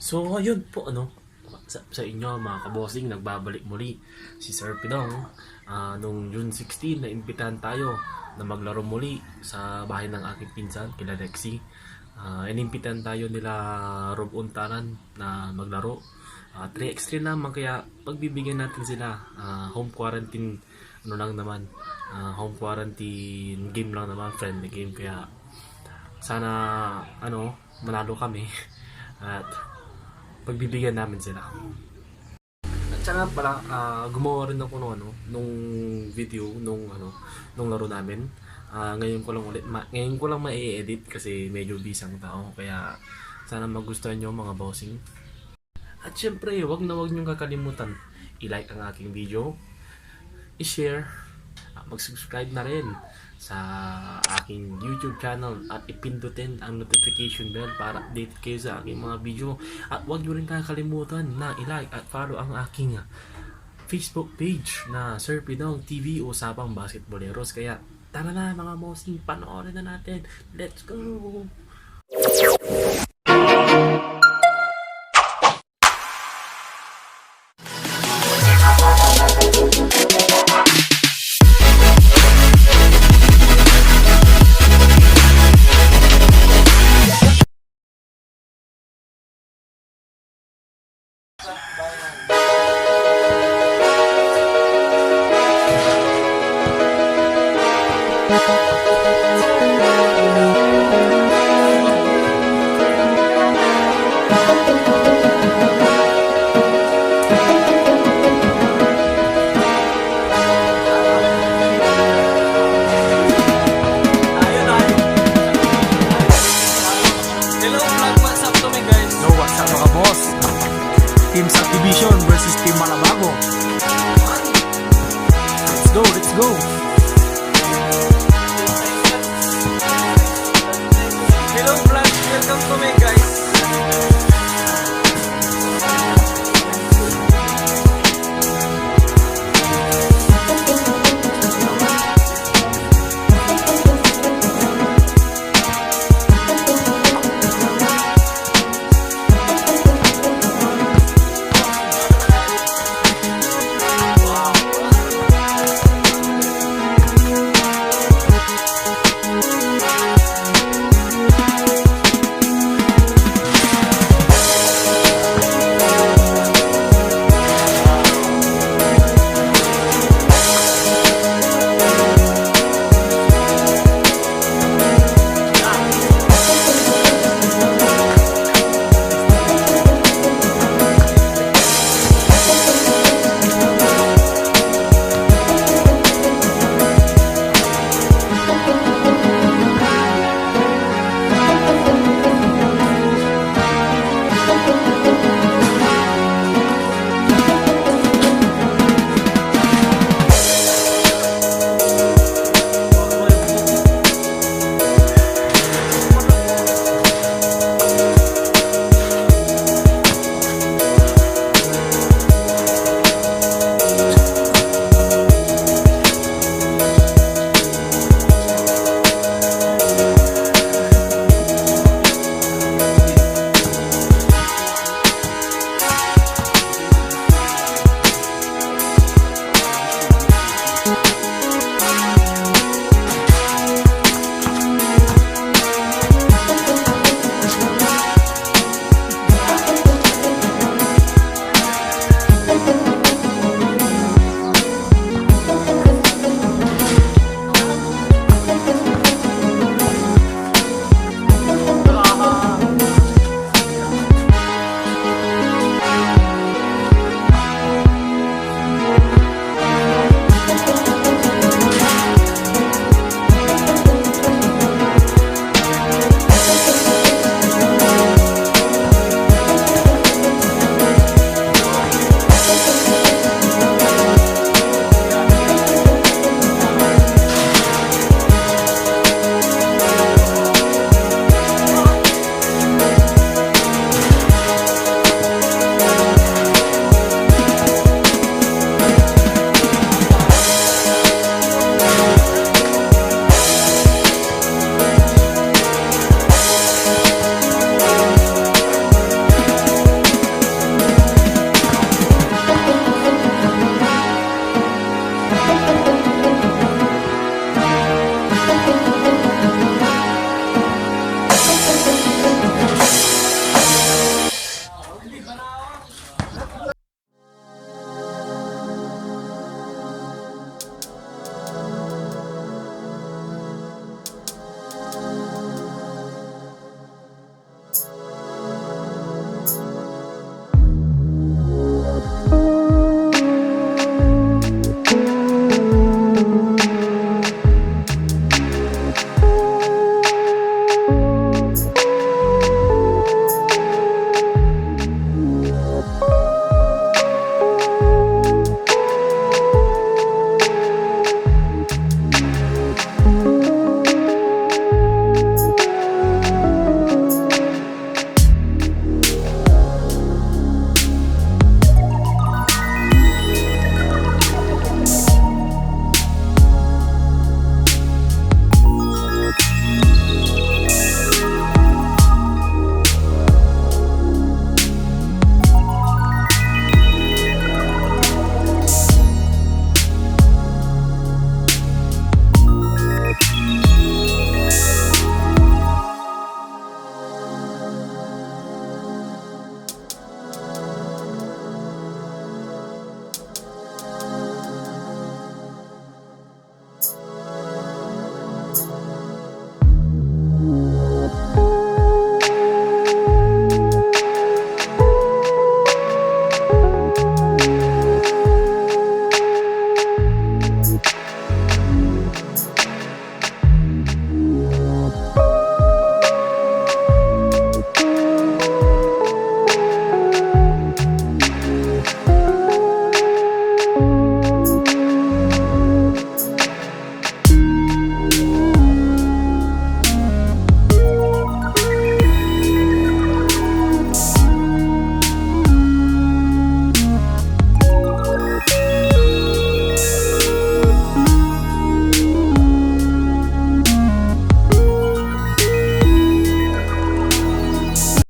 So, ayun po, sa inyo mga kabossing, nagbabalik muli si Sir Pidong. Nung June 16, naimbitahan tayo na maglaro muli sa bahay ng aking pinsan, kila Lexi. Inimbitahan tayo nila Rob Untalan na maglaro. 3x3 naman, kaya pagbibigyan natin sila. Home quarantine, home quarantine game lang naman, friendly game. Kaya sana, manalo kami. At pagbibigyan namin sila. At saka pala, gumawa rin ako nung video nung laro namin. Ngayon ko lang ma-edit kasi medyo busy ang tao, kaya sana magustuhan nyo mga bossing. At syempre, wag nyo kakalimutan i-like ang aking video, i-share, mag-subscribe na rin sa aking YouTube channel at ipindutin ang notification bell para update kayo sa aking mga video. At huwag nyo rin kakalimutan na i-like at follow ang aking Facebook page na Sir Pidong TV, Usapang Basketballeros. Kaya tara na mga bossing, panoorin na natin. Let's go! Team Subdivision versus Team Malabago. Let's go, let's go.